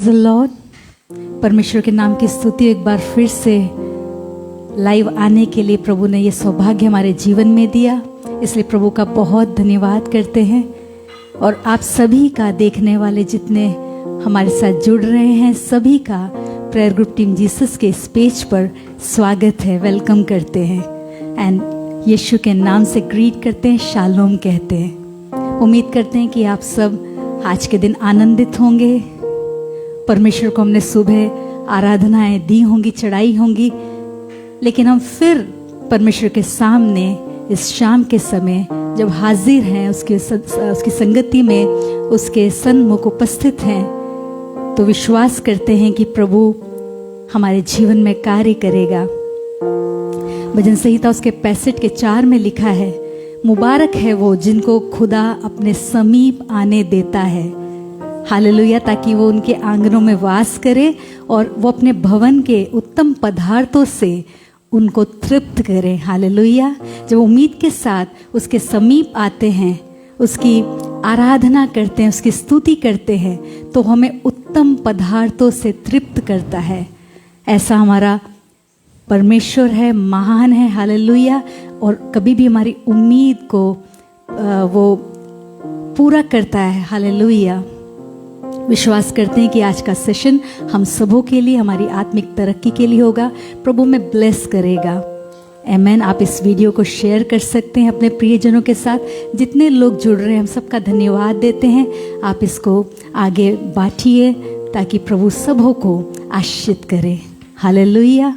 The Lord. परमेश्वर के नाम की स्तुति। एक बार फिर से लाइव आने के लिए प्रभु ने ये सौभाग्य हमारे जीवन में दिया, इसलिए प्रभु का बहुत धन्यवाद करते हैं। और आप सभी का, देखने वाले जितने हमारे साथ जुड़ रहे हैं, सभी का प्रेयर ग्रुप टीम जीसस के इस पेज पर स्वागत है, वेलकम करते हैं एंड यीशु के नाम से ग्रीट करते हैं, शालोम कहते हैं। उम्मीद करते हैं कि आप सब आज के दिन आनंदित होंगे। परमेश्वर को हमने सुबह आराधनाएं दी होंगी, चढ़ाई होंगी, लेकिन हम फिर परमेश्वर के सामने इस शाम के समय जब हाजिर हैं, उसकी संगति में, उसके सन्मुख उपस्थित हैं, तो विश्वास करते हैं कि प्रभु हमारे जीवन में कार्य करेगा। भजन संहिता उसके 65 के 4 में लिखा है, मुबारक है वो जिनको खुदा अपने समीप आने देता है। हालेलुया। ताकि वो उनके आंगनों में वास करे और वो अपने भवन के उत्तम पदार्थों से उनको तृप्त करे। हालेलुया। जब उम्मीद के साथ उसके समीप आते हैं, उसकी आराधना करते हैं, उसकी स्तुति करते हैं, तो हमें उत्तम पदार्थों से तृप्त करता है। ऐसा हमारा परमेश्वर है, महान है। हालेलुया। और कभी भी हमारी उम्मीद को वो पूरा करता है। हालेलुया। विश्वास करते हैं कि आज का सेशन हम सबों के लिए, हमारी आत्मिक तरक्की के लिए होगा। प्रभु में ब्लेस करेगा। आमेन। आप इस वीडियो को शेयर कर सकते हैं अपने प्रियजनों के साथ। जितने लोग जुड़ रहे हैं, हम सबका धन्यवाद देते हैं। आप इसको आगे बांटिए ताकि प्रभु सबों को आशीषित करे। हालेलुया।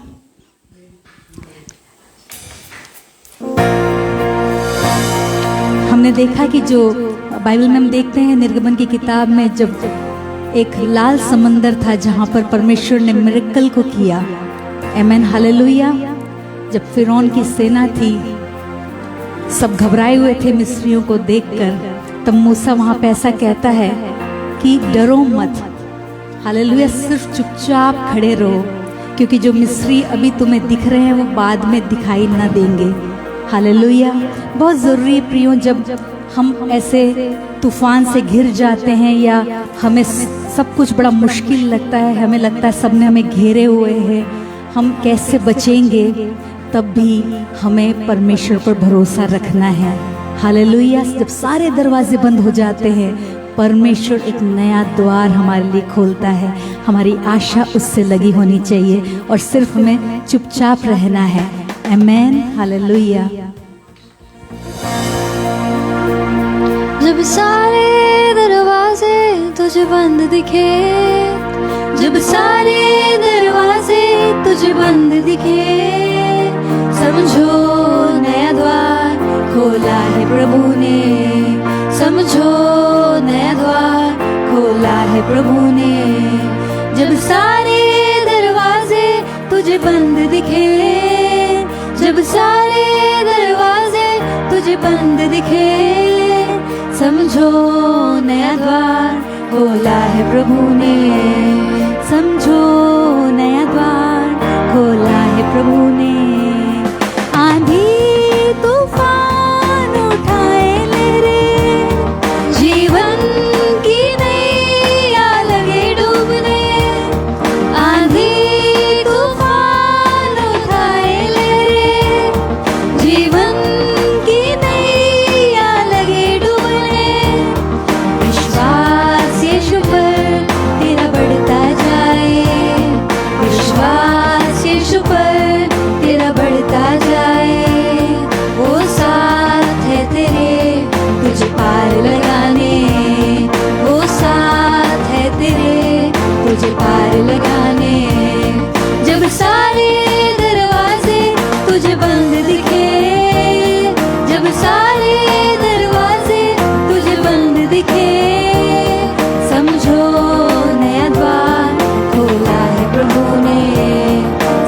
हमने देखा कि जो बाइबल में हम देखते हैं, निर्गमन की किताब में, जब एक लाल समंदर था जहां पर परमेश्वर ने मिरेकल को किया। आमेन। हालेलुया। जब फिरौन की सेना थी, सब घबराए हुए थे मिस्रियों को देखकर, तब मूसा वहां पे ऐसा कहता है कि डरो मत। हालेलुया। सिर्फ चुपचाप खड़े रहो, क्योंकि जो मिस्री अभी तुम्हें दिख रहे हैं वो बाद में दिखाई ना देंगे। हालेलुया। बहुत ज़रूरी है प्रियो, जब हम ऐसे तूफान से घिर जाते हैं या हमें सब कुछ बड़ा मुश्किल लगता है, हमें लगता है सबने हमें घेरे हुए हैं, हम कैसे बचेंगे, तब भी हमें परमेश्वर पर भरोसा रखना है। हालेलुया। जब सारे दरवाजे बंद हो जाते हैं, परमेश्वर एक नया द्वार हमारे लिए खोलता है। हमारी आशा उससे लगी होनी चाहिए और सिर्फ हमें चुपचाप रहना है। आमेन। हालेलुया। जब सारे दरवाजे तुझे बंद दिखे, जब सारे दरवाजे तुझे बंद दिखे, समझो नया द्वार खोला है प्रभु ने। समझो नया द्वार खोला है प्रभु ने। जब सारे दरवाजे तुझे बंद दिखे, जब सारे दरवाजे तुझे बंद दिखे, समझो नया द्वार खोला है प्रभु ने। समझो नया द्वार खोला है प्रभु ने। आंधी तूफान उठाए ले रे, जीवन की नैया लगे डूबने। आंधी तूफान उठाए ले रे, जीवन की नैया लगे डूबने। विश्वास यीशु पर तेरा बढ़ता जाए, विश्वास यीशु पर तेरा बढ़ता जाए। वो साथ है तेरे तुझे पार लगाने, वो साथ है तेरे तुझे पार लगाने। जब सारे दरवाजे तुझे बंद दिखे, जब सारे दरवाजे तुझे बंद दिखे, समझो नया द्वार खोला है प्रभु ने।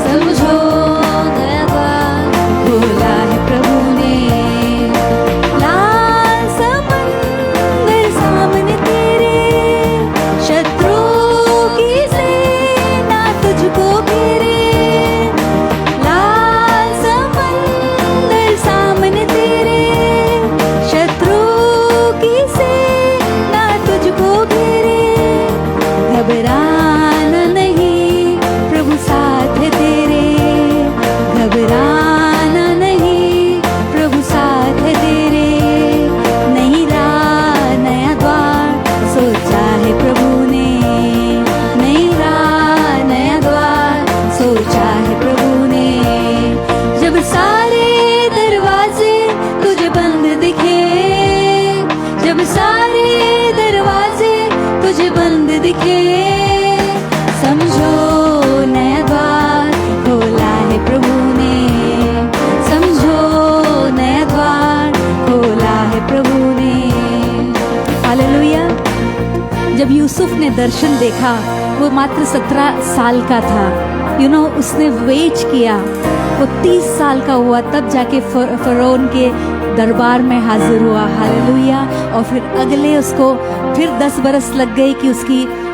समझो नया द्वार खोला है प्रभु ने। लाल समंदर सामने तेरे, शत्रु की सेना दर्शन देखा, वो मात्र 17 साल का था। उसने वेट किया, वो 30 साल का हुआ तब जाके फरोन के दरबार में हाजिर हुआ। हालेलुया। और फिर अगले उसको फिर 10 बरस लग गए कि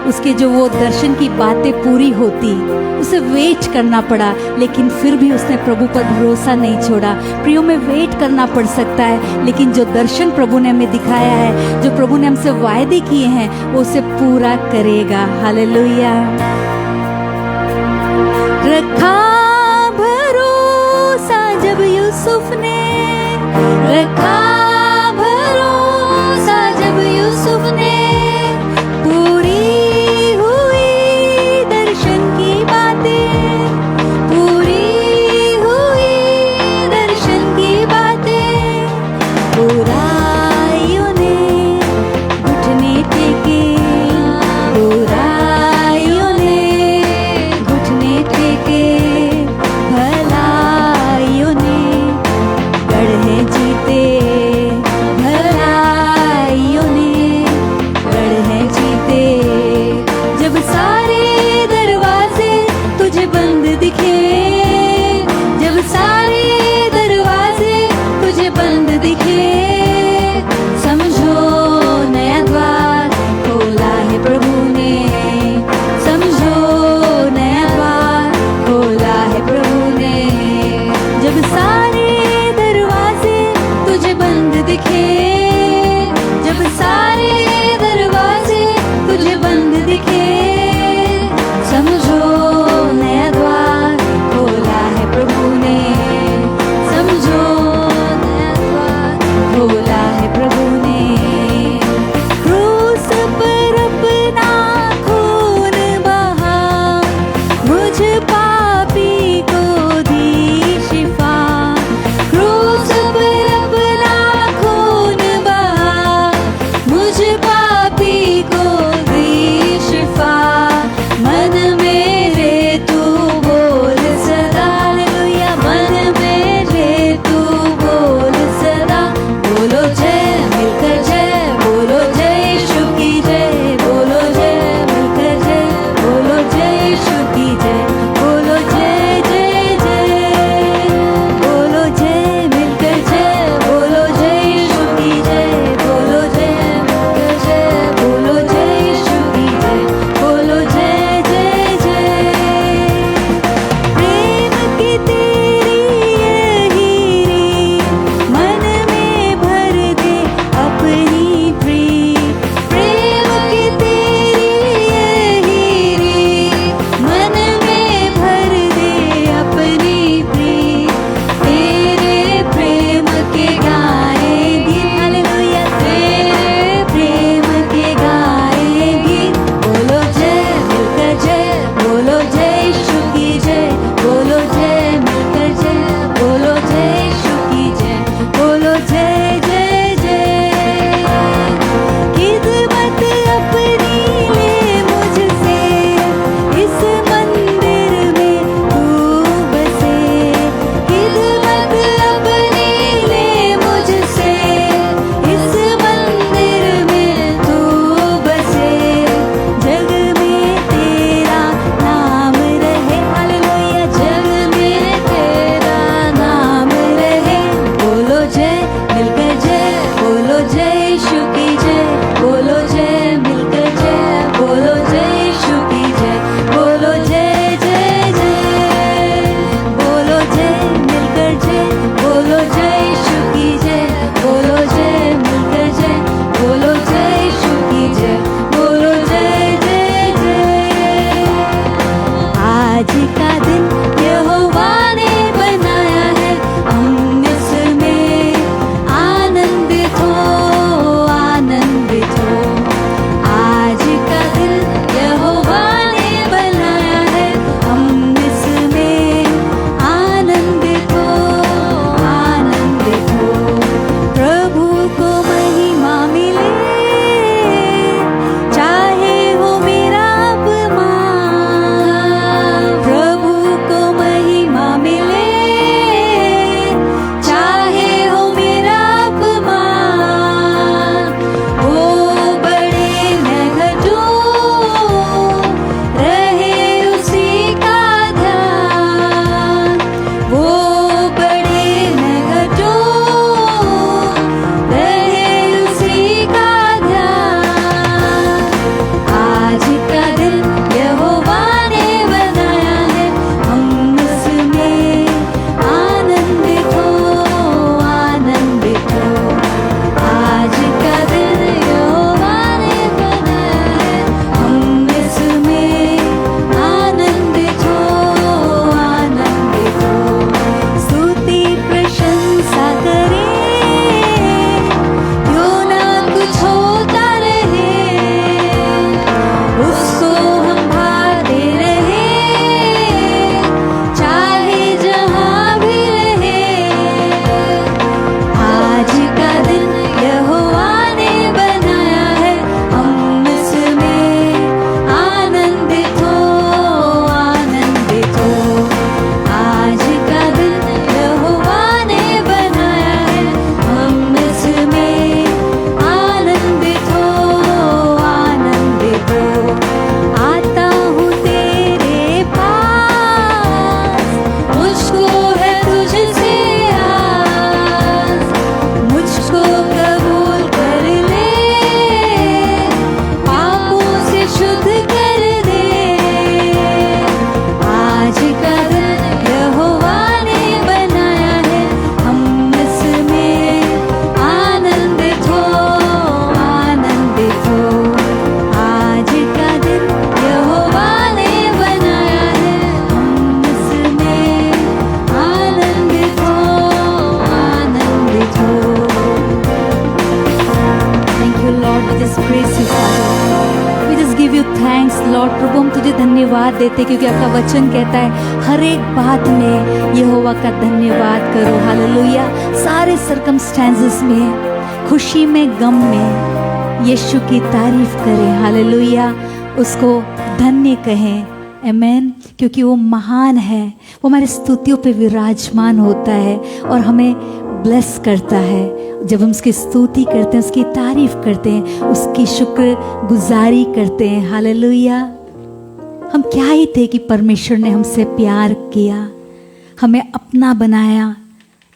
उसके जो वो दर्शन की बातें पूरी होती। उसे वेट करना पड़ा, लेकिन फिर भी उसने प्रभु पर भरोसा नहीं छोड़ा। प्रियो में वेट करना पड़ सकता है, लेकिन जो दर्शन प्रभु ने हमें दिखाया है, जो प्रभु ने हमसे वायदे किए हैं, वो उसे पूरा करेगा। हालेलुया। रखा भरोसा जब यूसुफ ने, रखा भरोसा जब यूसुफ ने, पूरी हुई दर्शन की बातें, पूरी हुई दर्शन की बातें। बुराइयों ने घुटने टेके, बुराइयों ने घुटने टेके, भलाइयों ने गढ़े जीते धन्यवाद देते, क्योंकि आपका वचन कहता है हर एक बात में यहोवा का धन्यवाद करो। हालेलुया। सारे सर्कमस्टेंसेस में, खुशी में, गम में यीशु की तारीफ करें। हालेलुया। उसको धन्य कहें। आमेन। क्योंकि वो महान है, वो हमारे स्तुतियों पे विराजमान होता है और हमें ब्लेस करता है। जब हम उसकी स्तुति करते हैं, उसकी तारीफ करते हैं, उसकी शुक्र गुजारी करते हैं। हालेलुया। हम क्या ही थे कि परमेश्वर ने हमसे प्यार किया, हमें अपना बनाया,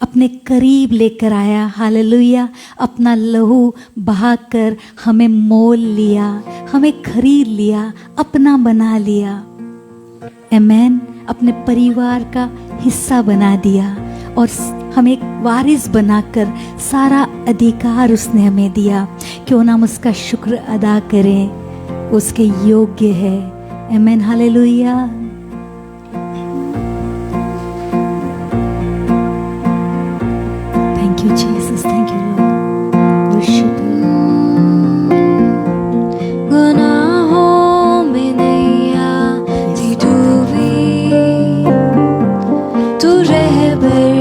अपने करीब लेकर आया। हालेलुया। अपना लहू बहाकर हमें मोल लिया, हमें खरीद लिया, अपना बना लिया। आमेन। अपने परिवार का हिस्सा बना दिया और हमें एक वारिस बनाकर सारा अधिकार उसने हमें दिया। क्यों ना हम उसका शुक्र अदा करें, उसके योग्य है। Amen. Hallelujah. Thank you Jesus, thank you Lord. Worship गुनाहों में नैया थी डूबी, तू रहबर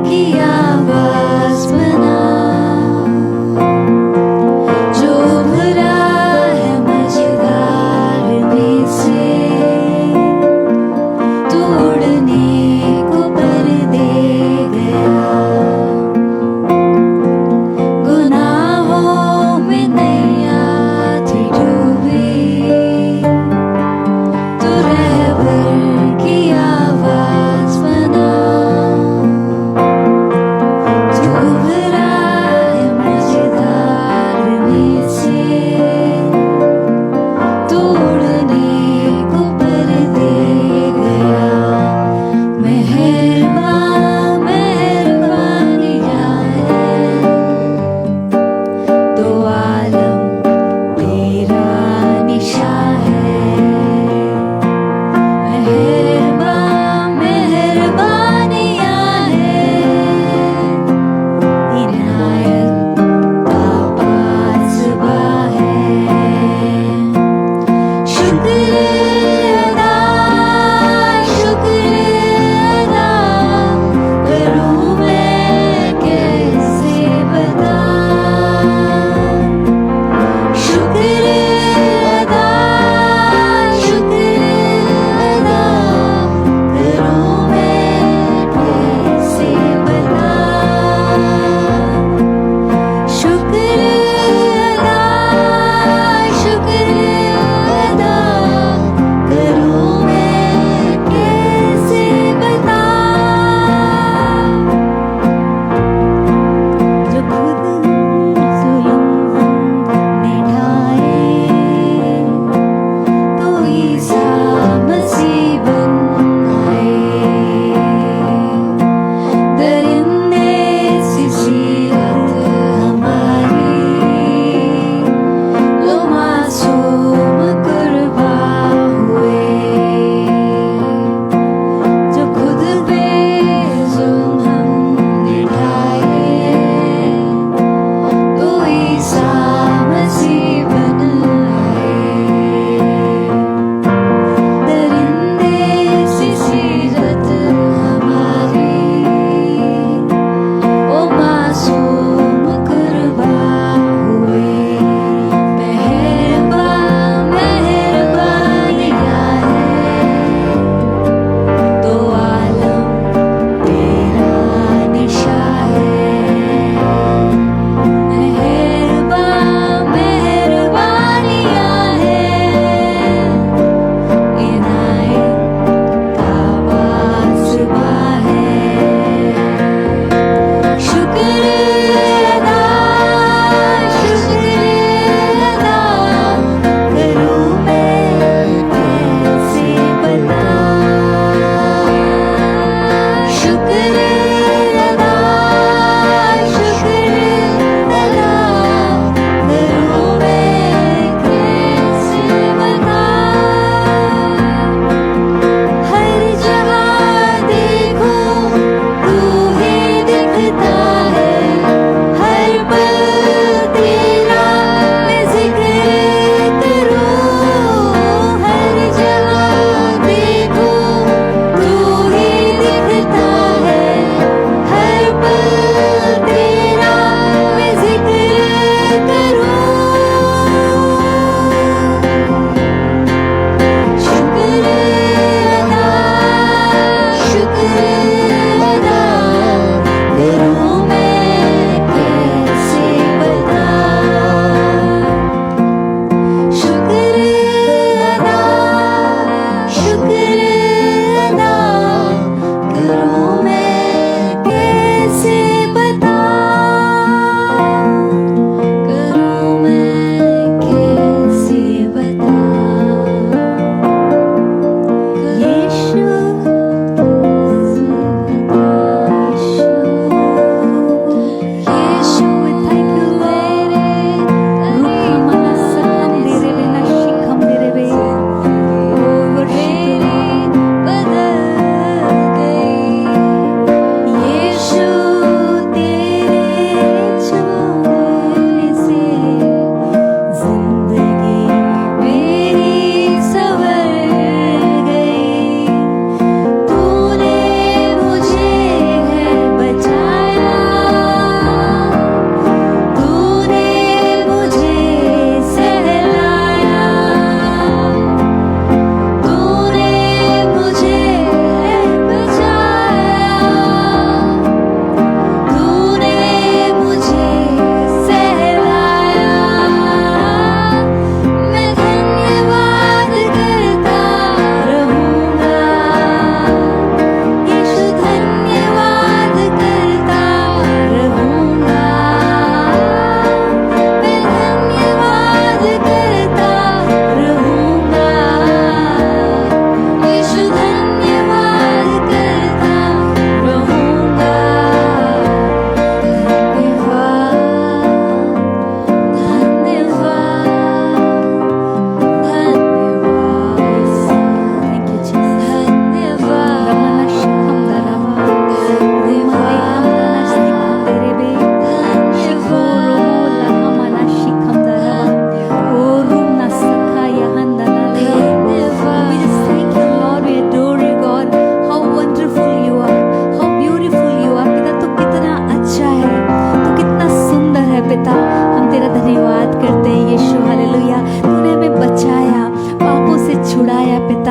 की आवाज बना, जो भरा है मझधार में से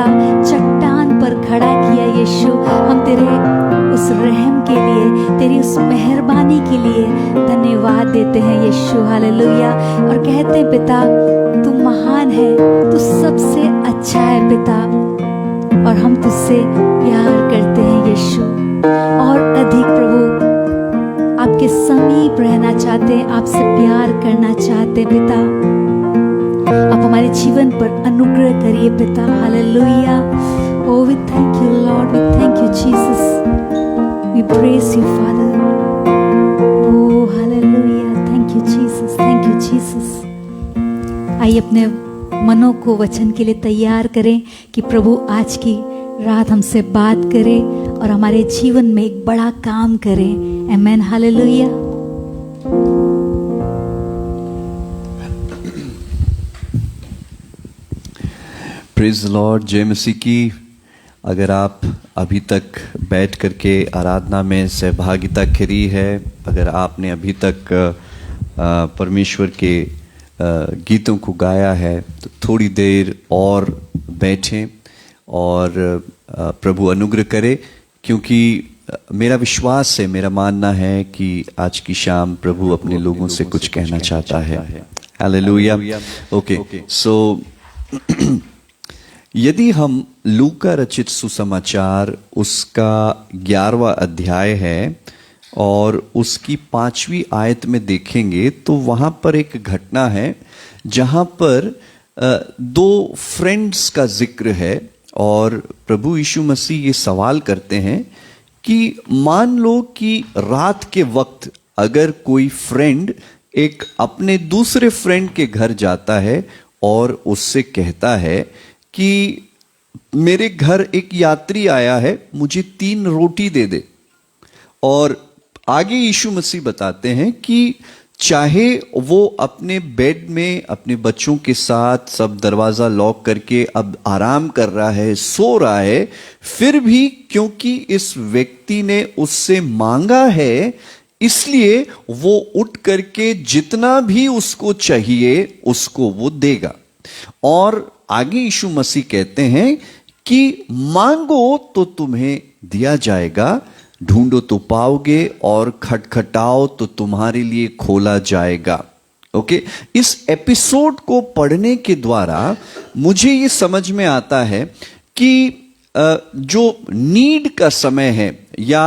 पिता चट्टान पर खड़ा किया यीशु, हम तेरे उस रहम के लिए, तेरी उस मेहरबानी के लिए धन्यवाद देते हैं यीशु। हालेलुया। और कहते हैं पिता तू महान है, तू सबसे अच्छा है पिता, और हम तुझसे प्यार करते हैं यीशु। और अधिक प्रभु आपके समीप रहना चाहते हैं, आपसे प्यार करना चाहते हैं पिता। आप हमारे जीवन पर अनुग्रह करिए पिता। Hallelujah. Oh, we thank you, Lord. We thank you, Jesus. We praise you, Father. Oh, hallelujah. Thank you, Jesus. Thank you, Jesus. आइए अपने मनों को वचन के लिए तैयार करें कि प्रभु आज की रात हमसे बात करे और हमारे जीवन में एक बड़ा काम करे। आमेन। हालेलुया। Praise Lord. जय मसीह की। अगर आप अभी तक बैठ करके आराधना में सहभागिता करी है, अगर आपने अभी तक परमेश्वर के गीतों को गाया है, तो थोड़ी देर और बैठें और प्रभु अनुग्रह करे, क्योंकि मेरा विश्वास है, मेरा मानना है कि आज की शाम प्रभु अपने लोगों से कुछ कहना चाहता है। हालेलुया। ओके, सो यदि हम लूका रचित सुसमाचार उसका 11वां अध्याय है और उसकी 5वीं आयत में देखेंगे तो वहां पर एक घटना है जहां पर 2 फ्रेंड्स का जिक्र है। और प्रभु यीशु मसीह ये सवाल करते हैं कि मान लो कि रात के वक्त अगर कोई फ्रेंड एक अपने दूसरे फ्रेंड के घर जाता है और उससे कहता है कि मेरे घर एक यात्री आया है, मुझे 3 रोटी दे दे। और आगे यीशु मसीह बताते हैं कि चाहे वो अपने बेड में अपने बच्चों के साथ सब दरवाजा लॉक करके अब आराम कर रहा है, सो रहा है, फिर भी क्योंकि इस व्यक्ति ने उससे मांगा है, इसलिए वो उठ करके जितना भी उसको चाहिए उसको वो देगा। और आगे यीशु मसीह कहते हैं कि मांगो तो तुम्हें दिया जाएगा, ढूंढो तो पाओगे, और खटखटाओ तो तुम्हारे लिए खोला जाएगा। ओके, इस एपिसोड को पढ़ने के द्वारा मुझे ये समझ में आता है कि जो नीड का समय है या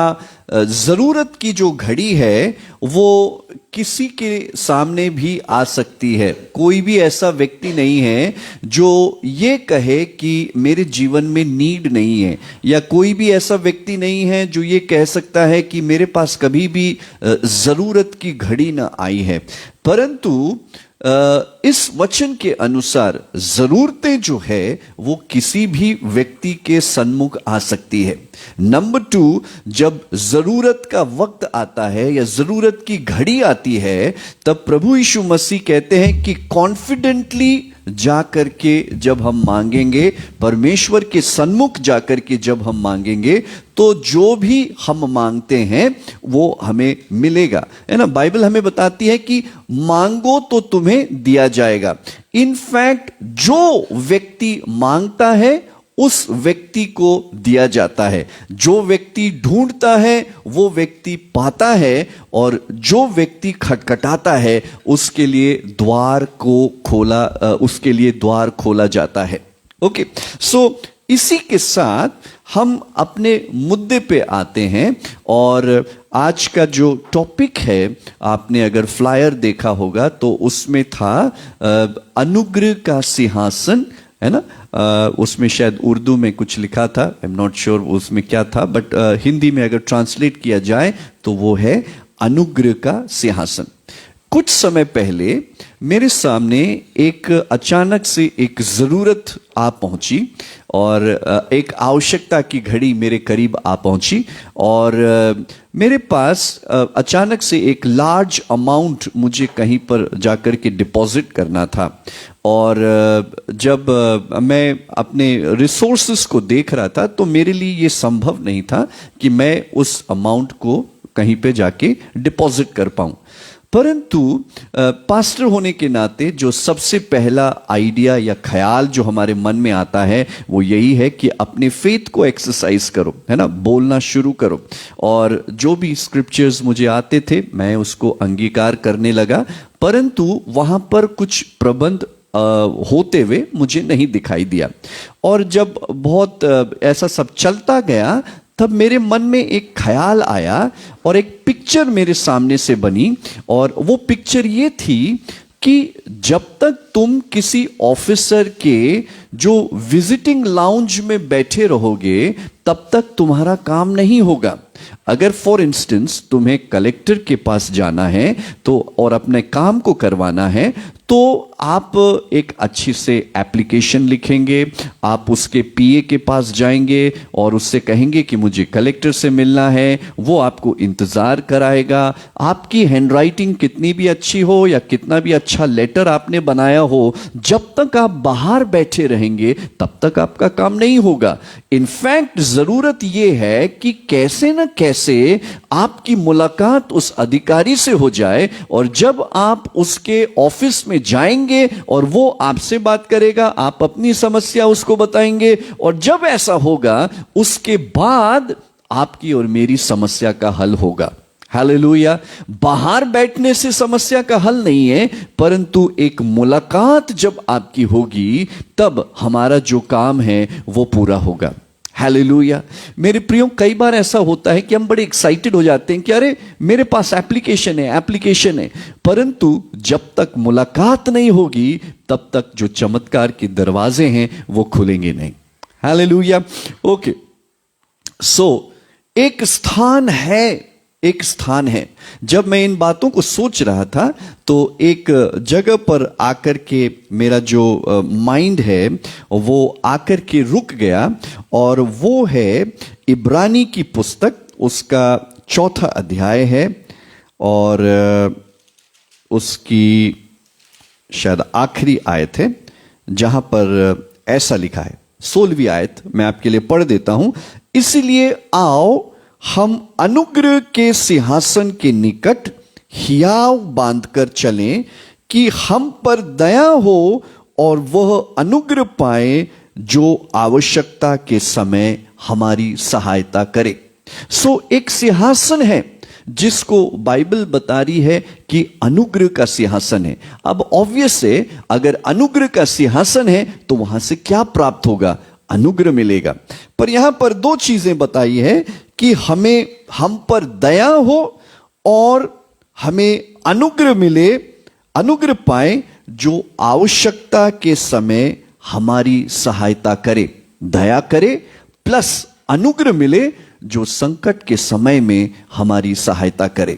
जरूरत की जो घड़ी है वो किसी के सामने भी आ सकती है। कोई भी ऐसा व्यक्ति नहीं है जो ये कहे कि मेरे जीवन में नीड नहीं है, या कोई भी ऐसा व्यक्ति नहीं है जो ये कह सकता है कि मेरे पास कभी भी जरूरत की घड़ी ना आई है। परंतु इस वचन के अनुसार जरूरतें जो है वो किसी भी व्यक्ति के सन्मुख आ सकती है। नंबर 2, जब जरूरत का वक्त आता है या जरूरत की घड़ी आती है, तब प्रभु यीशु मसीह कहते हैं कि कॉन्फिडेंटली जाकर के जब हम मांगेंगे, परमेश्वर के सन्मुख जाकर के जब हम मांगेंगे, तो जो भी हम मांगते हैं वो हमें मिलेगा। है ना, बाइबल हमें बताती है कि मांगो तो तुम्हें दिया जाएगा। इनफैक्ट जो व्यक्ति मांगता है उस व्यक्ति को दिया जाता है, जो व्यक्ति ढूंढता है वो व्यक्ति पाता है, और जो व्यक्ति खटखटाता है उसके लिए द्वार खोला जाता है। ओके, सो इसी के साथ हम अपने मुद्दे पे आते हैं, और आज का जो टॉपिक है, आपने अगर फ्लायर देखा होगा तो उसमें था अनुग्रह का सिंहासन, है ना। उसमें शायद उर्दू में कुछ लिखा था, आई एम नॉट श्योर उसमें क्या था, बट हिंदी में अगर ट्रांसलेट किया जाए तो वो है अनुग्रह का सिंहासन। कुछ समय पहले मेरे सामने एक अचानक से एक जरूरत आ पहुंची, और एक आवश्यकता की घड़ी मेरे करीब आ पहुंची, और मेरे पास अचानक से एक लार्ज अमाउंट मुझे कहीं पर जाकर के डिपॉजिट करना था। और जब मैं अपने रिसोर्सेस को देख रहा था तो मेरे लिए ये संभव नहीं था कि मैं उस अमाउंट को कहीं पे जाके डिपॉजिट कर पाऊं। परंतु पास्टर होने के नाते जो सबसे पहला आइडिया या ख्याल जो हमारे मन में आता है वो यही है कि अपने फेथ को एक्सरसाइज करो, है ना, बोलना शुरू करो। और जो भी स्क्रिप्चर्स मुझे आते थे मैं उसको अंगीकार करने लगा, परंतु वहां पर कुछ प्रबंध होते हुए मुझे नहीं दिखाई दिया। और जब बहुत ऐसा सब चलता गया तब मेरे मन में एक ख्याल आया और एक पिक्चर मेरे सामने से बनी, और वो पिक्चर ये थी कि जब तक तुम किसी ऑफिसर के जो विजिटिंग लाउंज में बैठे रहोगे तब तक तुम्हारा काम नहीं होगा। अगर फॉर इंस्टेंस तुम्हें कलेक्टर के पास जाना है तो और अपने काम को करवाना है तो आप एक अच्छी से एप्लीकेशन लिखेंगे, आप उसके पीए के पास जाएंगे और उससे कहेंगे कि मुझे कलेक्टर से मिलना है, वो आपको इंतजार कराएगा। आपकी हैंडराइटिंग कितनी भी अच्छी हो या कितना भी अच्छा लेटर आपने बनाया हो, जब तक आप बाहर बैठे रहेंगे तब तक आपका काम नहीं होगा। इनफैक्ट जरूरत यह है कि कैसे न कैसे आपकी मुलाकात उस अधिकारी से हो जाए, और जब आप उसके ऑफिस में जाएंगे और वो आपसे बात करेगा, आप अपनी समस्या उसको बताएंगे, और जब ऐसा होगा उसके बाद आपकी और मेरी समस्या का हल होगा। हालेलुया। बाहर बैठने से समस्या का हल नहीं है, परंतु एक मुलाकात जब आपकी होगी तब हमारा जो काम है वो पूरा होगा। हालेलुया। मेरे प्रियो, कई बार ऐसा होता है कि हम बड़े एक्साइटेड हो जाते हैं कि अरे मेरे पास एप्लीकेशन है, परंतु जब तक मुलाकात नहीं होगी तब तक जो चमत्कार के दरवाजे हैं वो खुलेंगे नहीं। हालेलुया। ओके, सो एक स्थान है। जब मैं इन बातों को सोच रहा था तो एक जगह पर आकर के मेरा जो माइंड है वो आकर के रुक गया, और वो है इब्रानी की पुस्तक, उसका 4था अध्याय है और उसकी शायद आखिरी आयत है, जहां पर ऐसा लिखा है। 16वीं आयत मैं आपके लिए पढ़ देता हूं। इसलिए आओ हम अनुग्रह के सिंहासन के निकट हियाव बांधकर चलें कि हम पर दया हो और वह अनुग्रह पाए जो आवश्यकता के समय हमारी सहायता करे। सो एक सिंहासन है जिसको बाइबल बता रही है कि अनुग्रह का सिंहासन है। अब ऑब्वियस है, अगर अनुग्रह का सिंहासन है तो वहां से क्या प्राप्त होगा? अनुग्रह मिलेगा। पर यहां पर 2 चीजें बताई है कि हम पर दया हो और हमें अनुग्रह मिले, अनुग्रह पाए जो आवश्यकता के समय हमारी सहायता करे। दया करे प्लस अनुग्रह मिले जो संकट के समय में हमारी सहायता करे।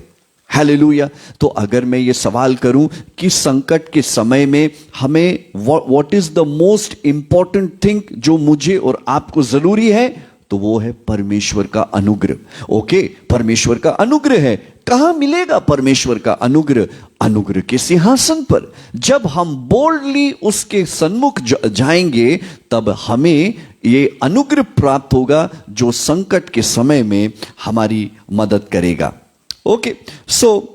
हालेलुया। तो अगर मैं ये सवाल करूं कि संकट के समय में हमें what is the most important thing जो मुझे और आपको जरूरी है, तो वो है परमेश्वर का अनुग्रह। ओके, परमेश्वर का अनुग्रह है। कहां मिलेगा परमेश्वर का अनुग्रह? अनुग्रह के सिंहासन पर। जब हम बोल्डली उसके सन्मुख जाएंगे तब हमें ये अनुग्रह प्राप्त होगा जो संकट के समय में हमारी मदद करेगा। ओके, सो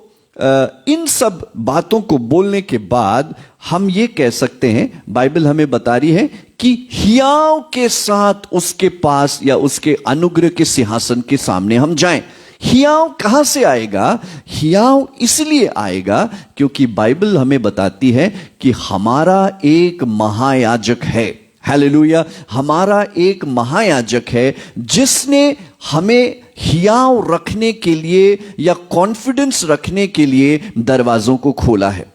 इन सब बातों को बोलने के बाद हम ये कह सकते हैं, बाइबल हमें बता रही है कि हियाव के साथ उसके पास या उसके अनुग्रह के सिंहासन के सामने हम जाएं। हियाव कहां से आएगा? हियाव इसलिए आएगा क्योंकि बाइबल हमें बताती है कि हमारा एक महायाजक है। हालेलुया। हमारा एक महायाजक है जिसने हमें हियाव रखने के लिए या कॉन्फिडेंस रखने के लिए दरवाजों को खोला है।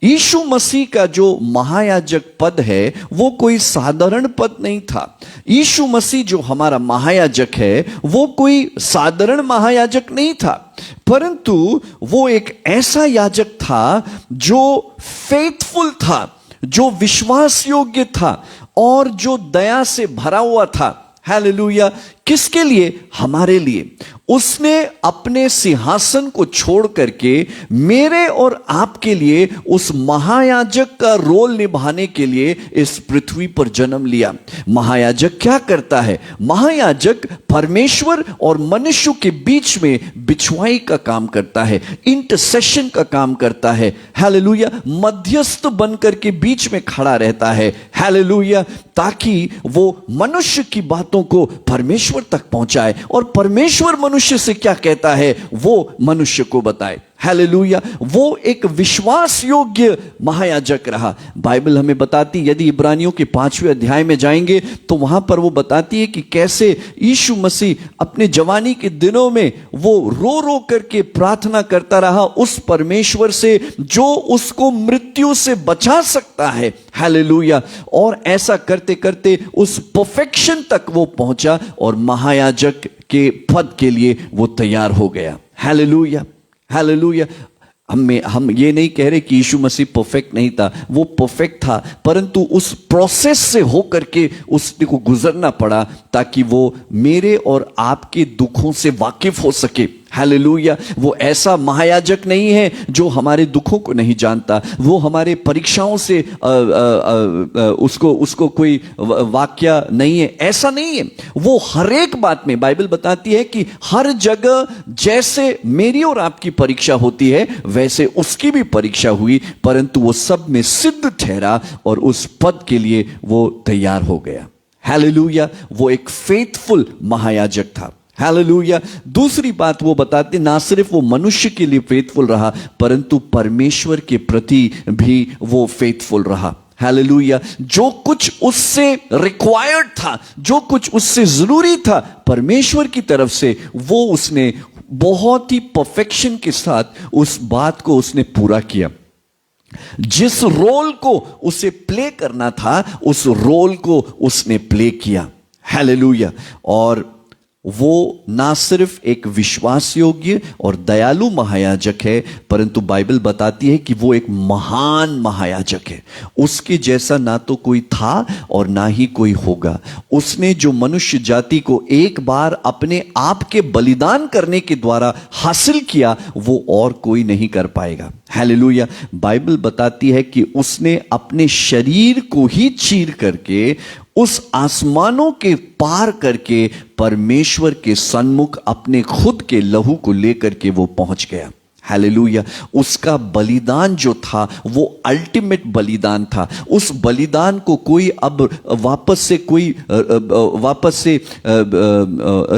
यीशु मसीह का जो महायाजक पद है वो कोई साधारण पद नहीं था। यीशु मसीह जो हमारा महायाजक है वो कोई साधारण महायाजक नहीं था, परंतु वो एक ऐसा याजक था जो फेथफुल था, जो विश्वास योग्य था और जो दया से भरा हुआ था। हालेलुया। किसके लिए? हमारे लिए। उसने अपने सिंहासन को छोड़ करके मेरे और आपके लिए उस महायाजक का रोल निभाने के लिए इस पृथ्वी पर जन्म लिया। महायाजक क्या करता है? महायाजक परमेश्वर और मनुष्य के बीच में बिछुआई का काम करता है, इंटरसेशन का काम करता है। हालेलुया। मध्यस्थ बनकर के बीच में खड़ा रहता है। हालेलुया। ताकि वो मनुष्य की बातों को परमेश्वर तक पहुंचाए और परमेश्वर मनुष्य से क्या कहता है वो मनुष्य को बताए। हालेलुया। वो एक विश्वास योग्य महायाजक रहा। बाइबल हमें बताती, यदि इब्रानियों के 5वें अध्याय में जाएंगे तो वहां पर वो बताती है कि कैसे यीशु मसीह अपने जवानी के दिनों में वो रो रो करके प्रार्थना करता रहा उस परमेश्वर से जो उसको मृत्यु से बचा सकता है। हालेलुया। और ऐसा करते करते उस परफेक्शन तक वो पहुंचा और महायाजक के पद के लिए वो तैयार हो गया। हालेलुया। हालेलुया। हम ये नहीं कह रहे कि यीशु मसीह परफेक्ट नहीं था, वो परफेक्ट था, परंतु उस प्रोसेस से होकर के उसको गुजरना पड़ा ताकि वो मेरे और आपके दुखों से वाकिफ हो सके। हालेलुया। वो ऐसा महायाजक नहीं है जो हमारे दुखों को नहीं जानता, वो हमारे परीक्षाओं से उसको कोई वाक्य नहीं है, ऐसा नहीं है। वो हर एक बात में, बाइबल बताती है कि हर जगह जैसे मेरी और आपकी परीक्षा होती है वैसे उसकी भी परीक्षा हुई, परंतु वो सब में सिद्ध ठहरा और उस पद के लिए वो तैयार हो गया। हालेलुया। वो एक फेथफुल महायाजक था। हालेलुया। दूसरी बात वो बताते, ना सिर्फ वो मनुष्य के लिए फेथफुल रहा परंतु परमेश्वर के प्रति भी वो फेथफुल रहा। हालेलुया। जो कुछ उससे रिक्वायर्ड था, जो कुछ उससे जरूरी था परमेश्वर की तरफ से, वो उसने बहुत ही परफेक्शन के साथ उस बात को उसने पूरा किया। जिस रोल को उसे प्ले करना था उस रोल को उसने प्ले किया। हालेलुया। और वो ना सिर्फ एक विश्वास योग्य और दयालु महायाजक है परंतु बाइबल बताती है कि वो एक महान महायाजक है। उसके जैसा ना तो कोई था और ना ही कोई होगा। उसने जो मनुष्य जाति को एक बार अपने आप के बलिदान करने के द्वारा हासिल किया वो और कोई नहीं कर पाएगा। हालेलुया। बाइबल बताती है कि उसने अपने शरीर को ही चीर करके उस आसमानों के पार करके परमेश्वर के सन्मुख अपने खुद के लहू को लेकर के वो पहुंच गया। हालेलुया। उसका बलिदान जो था वो अल्टीमेट बलिदान था। उस बलिदान को कोई अब वापस से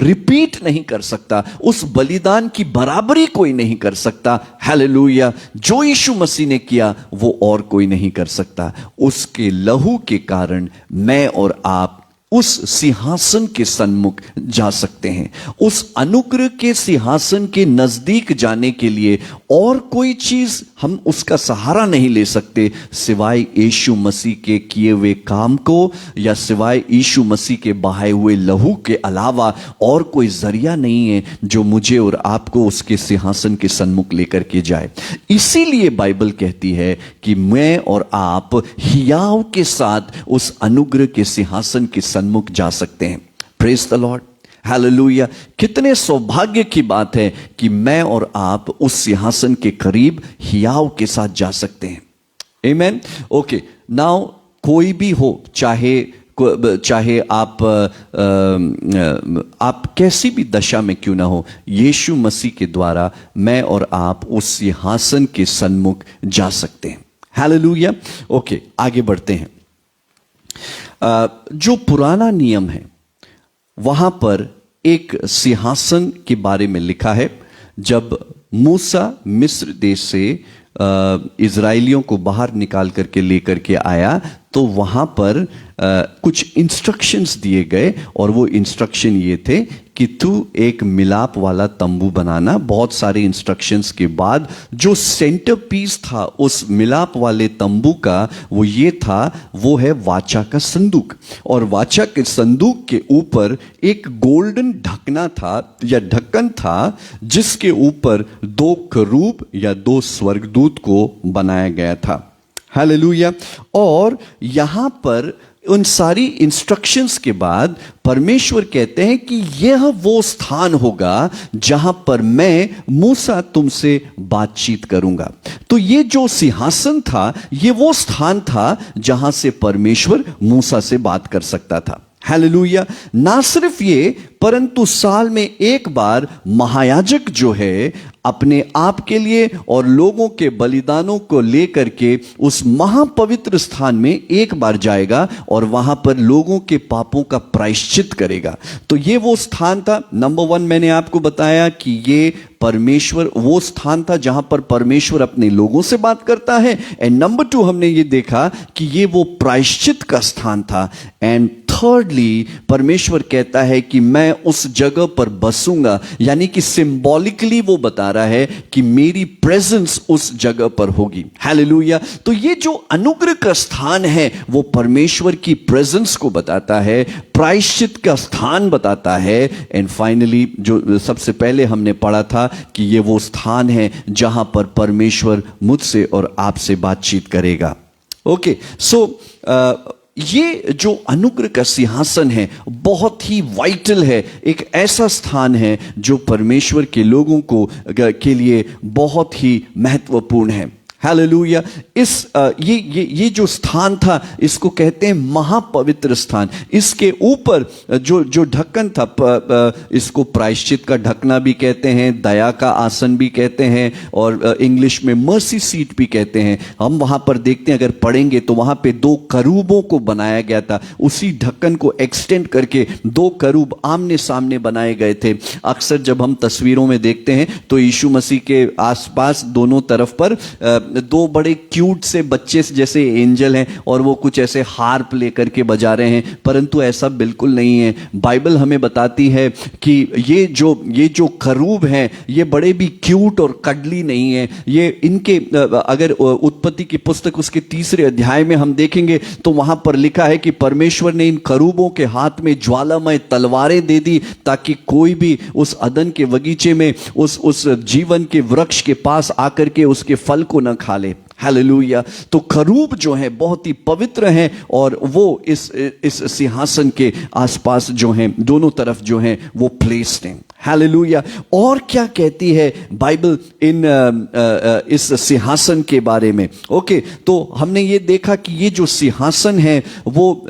रिपीट नहीं कर सकता। उस बलिदान की बराबरी कोई नहीं कर सकता। हालेलुया। जो यीशु मसीह ने किया वो और कोई नहीं कर सकता। उसके लहू के कारण मैं और आप उस सिंहासन के सन्मुख जा सकते हैं। उस अनुग्रह के सिंहासन के नजदीक जाने के लिए और कोई चीज हम उसका सहारा नहीं ले सकते सिवाय यीशु मसीह के किए हुए काम को या सिवाय यीशु मसीह के बहाए हुए लहू के अलावा और कोई जरिया नहीं है जो मुझे और आपको उसके सिंहासन के सन्मुख लेकर के जाए। इसीलिए बाइबल कहती है कि मैं और आप हियाव के साथ उस अनुग्रह के सिंहासन के सन्मुख जा सकते हैं। Praise the Lord. हालेलुया। कितने सौभाग्य की बात है कि मैं और आप उस सिंहासन के करीब हियाव के साथ जा सकते हैं। आमेन। ओके। नाउ कोई भी हो, चाहे आप कैसी भी दशा में क्यों ना हो, यीशु मसीह के द्वारा मैं और आप उस सिंहासन के सन्मुख जा सकते हैं। हालेलुया। ओके, आगे बढ़ते हैं। जो पुराना नियम है वहां पर एक सिंहासन के बारे में लिखा है। जब मूसा मिस्र देश से इजराइलियों को बाहर निकाल करके लेकर के आया तो वहां पर कुछ इंस्ट्रक्शंस दिए गए और वो इंस्ट्रक्शन ये थे कि तू एक मिलाप वाला तंबू बनाना। बहुत सारे इंस्ट्रक्शंस के बाद जो सेंटर पीस था उस मिलाप वाले तंबू का वो ये था, वो है वाचा का संदूक। और वाचा के संदूक के ऊपर एक गोल्डन ढकना था या ढक्कन था जिसके ऊपर 2 करूब या 2 स्वर्गदूत को बनाया गया था। हालेलुया। और यहां पर उन सारी इंस्ट्रक्शंस के बाद परमेश्वर कहते हैं कि यह वो स्थान होगा जहां पर मैं मूसा तुमसे बातचीत करूंगा। तो ये जो सिंहासन था, ये वो स्थान था जहां से परमेश्वर मूसा से बात कर सकता था। हालेलुया। ना सिर्फ ये, परंतु साल में एक बार महायाजक जो है अपने आप के लिए और लोगों के बलिदानों को लेकर के उस महापवित्र स्थान में एक बार जाएगा और वहां पर लोगों के पापों का प्रायश्चित करेगा। तो ये वो स्थान था। नंबर 1 मैंने आपको बताया कि ये परमेश्वर वो स्थान था जहां पर परमेश्वर अपने लोगों से बात करता है। एंड नंबर 2 हमने ये देखा कि ये वो प्रायश्चित का स्थान था। एंड थर्डली परमेश्वर कहता है कि मैं उस जगह पर बसूंगा, यानी कि सिंबॉलिकली वो बता रहा है कि मेरी प्रेजेंस उस जगह पर होगी। हालेलुया। तो ये जो अनुग्रह का स्थान है वो परमेश्वर की प्रेजेंस को बताता है, प्रायश्चित का स्थान बताता है। एंड फाइनली जो सबसे पहले हमने पढ़ा था कि ये वो स्थान है जहां पर परमेश्वर मुझसे और आपसे बातचीत करेगा। ओके, सो ये जो अनुग्रह का सिंहासन है बहुत ही वाइटल है, एक ऐसा स्थान है जो परमेश्वर के लोगों को के लिए बहुत ही महत्वपूर्ण है। हालेलुया। ये जो स्थान था इसको कहते हैं महापवित्र स्थान। इसके ऊपर जो ढक्कन था, इसको प्रायश्चित का ढकना भी कहते हैं, दया का आसन भी कहते हैं, और इंग्लिश में मर्सी सीट भी कहते हैं। हम वहां पर देखते हैं, अगर पढ़ेंगे तो वहां पे 2 करूबों को बनाया गया था। उसी ढक्कन को एक्सटेंड करके 2 करूब आमने सामने बनाए गए थे। अक्सर जब हम तस्वीरों में देखते हैं तो यीशु मसीह के आसपास दोनों तरफ पर 2 बड़े क्यूट से बच्चे जैसे एंजल हैं और वो कुछ ऐसे हार्प लेकर के बजा रहे हैं, परंतु ऐसा बिल्कुल नहीं है। बाइबल हमें बताती है कि ये जो करूब हैं ये बड़े भी क्यूट और कडली नहीं है। ये इनके अगर उत्पत्ति की पुस्तक उसके 3 अध्याय में हम देखेंगे तो वहां पर लिखा है कि परमेश्वर ने इन करूबों के हाथ में ज्वालामय तलवारें दे दी ताकि कोई भी उस अदन के बगीचे में उस जीवन के वृक्ष के पास आकर के उसके फल को न खा ले। हालेलुया। तो करूब जो है बहुत ही पवित्र हैं और वो इस सिंहासन के आसपास जो हैं, दोनों तरफ जो हैं वो प्लेस्ड हैं। हालेलुया। और क्या कहती है बाइबल इस सिंहासन के बारे में? ओके, तो हमने ये देखा कि ये जो सिंहासन है वो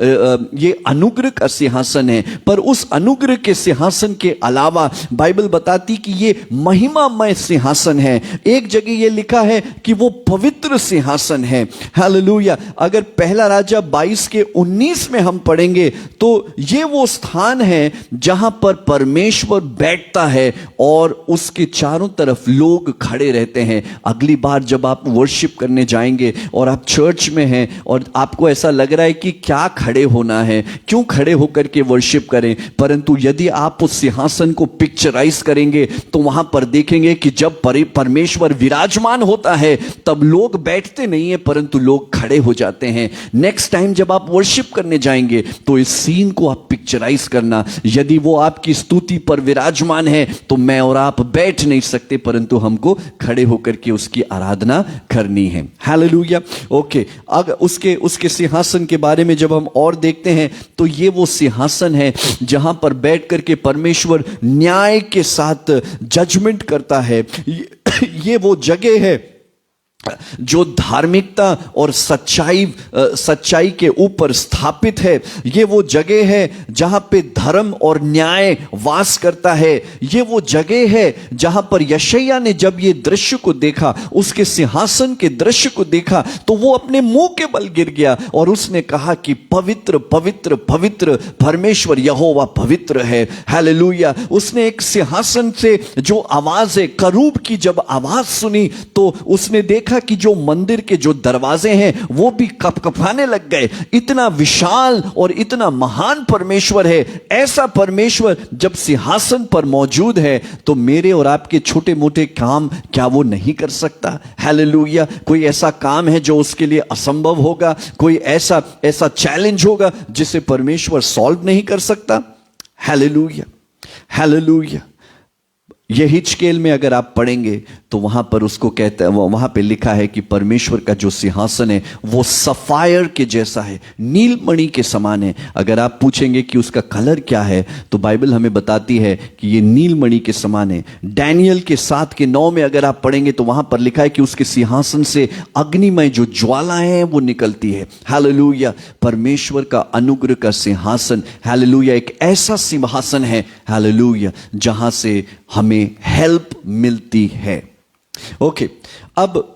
ये अनुग्रह का सिंहासन है, पर उस अनुग्रह के सिंहासन के अलावा बाइबल बताती कि ये महिमामय सिंहासन है। एक जगह ये लिखा है कि वो पवित्र सिंहासन है। हालेलुया। अगर पहला राजा 22:19 में हम पढ़ेंगे तो ये वो स्थान है जहां पर परमेश्वर बैठता है और उसके चारों तरफ लोग खड़े रहते हैं। अगली बार जब आप वर्शिप करने जाएंगे और आप चर्च में हैं और आपको ऐसा लग रहा है कि क्या खड़े होना है, क्यों खड़े होकर के वर्शिप करें, परंतु यदि आप उस सिंहासन को पिक्चराइज करेंगे तो वहां पर देखेंगे कि जब परमेश्वर विराजमान होता है तब लोग बैठते नहीं है परंतु लोग खड़े हो जाते हैं। नेक्स्ट टाइम जब आप वर्शिप करने जाएंगे तो इस सीन को आप पिक्चराइज करना। यदि वो आपकी स्तुति पर विराजमान है तो मैं और आप बैठ नहीं सकते परंतु हमको खड़े होकर के उसकी आराधना करनी है। हालेलुया। ओके, अगर उसके सिंहासन के बारे में जब हम और देखते हैं तो ये वो सिंहासन है जहां पर बैठ करके परमेश्वर न्याय के साथ जजमेंट करता है। ये वो जगह है जो धार्मिकता और सच्चाई के ऊपर स्थापित है। ये वो जगह है जहां पे धर्म और न्याय वास करता है। ये वो जगह है जहां पर यशायाह ने जब ये दृश्य को देखा, उसके सिंहासन के दृश्य को देखा, तो वो अपने मुंह के बल गिर गया और उसने कहा कि पवित्र पवित्र पवित्र परमेश्वर यहोवा पवित्र है। हालेलुया। उसने एक सिंहासन से जो आवाज है, करूब की जब आवाज सुनी तो उसने देखा कि जो मंदिर के जो दरवाजे हैं वो भी कपकपाने लग गए। इतना विशाल और इतना महान परमेश्वर है। ऐसा परमेश्वर जब सिंहासन पर मौजूद है तो मेरे और आपके छोटे मोटे काम क्या वो नहीं कर सकता? हालेलुया। कोई ऐसा काम है जो उसके लिए असंभव होगा? कोई ऐसा चैलेंज होगा जिसे परमेश्वर सॉल्व नहीं कर सकता? हालेलुया। हालेलुया। ये हिजकेल में अगर आप पढ़ेंगे तो वहां पर उसको कहता है, वहां पे लिखा है कि परमेश्वर का जो सिंहासन है वो सफायर के जैसा है, नीलमणि के समान है। अगर आप पूछेंगे कि उसका कलर क्या है, तो बाइबल हमें बताती है कि ये नीलमणि के समान है। डैनियल के 7:9 में अगर आप पढ़ेंगे तो वहां पर लिखा है कि उसके सिंहासन से अग्निमय जो ज्वालाएं हैं वो निकलती है। हालेलुया। परमेश्वर का अनुग्रह का सिंहासन, हालेलुया, एक ऐसा सिंहासन है, हालेलुया, जहां से हमें हेल्प मिलती है। ओके, अब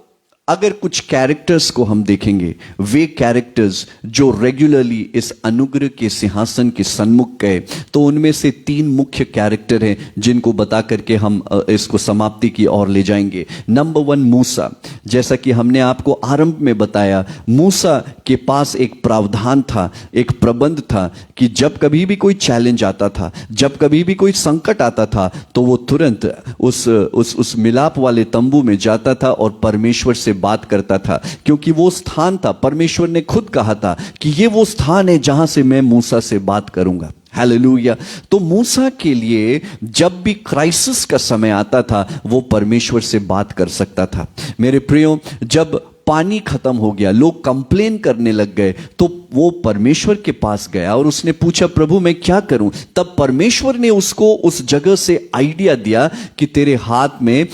अगर कुछ कैरेक्टर्स को हम देखेंगे, वे कैरेक्टर्स जो रेगुलरली इस अनुग्रह के सिंहासन के सन्मुख गए, तो उनमें से 3 मुख्य कैरेक्टर हैं जिनको बता करके हम इसको समाप्ति की ओर ले जाएंगे। नंबर 1, मूसा। जैसा कि हमने आपको आरंभ में बताया, मूसा के पास एक प्रावधान था, एक प्रबंध था कि जब कभी भी कोई चैलेंज आता था, जब कभी भी कोई संकट आता था, तो वो तुरंत उस मिलाप वाले तंबू में जाता था और परमेश्वर से बात करता था, क्योंकि वो स्थान था, परमेश्वर ने खुद कहा था कि ये वो स्थान है जहां से मैं मूसा से बात करूंगा। हालेलुया। तो मूसा के लिए जब भी क्राइसिस का समय आता था, वो परमेश्वर से बात कर सकता था। मेरे प्रियो, जब पानी खत्म हो गया, लोग कंप्लेन करने लग गए, तो वो परमेश्वर के पास गया और उसने पूछा, प्रभु मैं क्या करूं? तब परमेश्वर ने उसको उस जगह से आइडिया दिया कि तेरे हाथ में,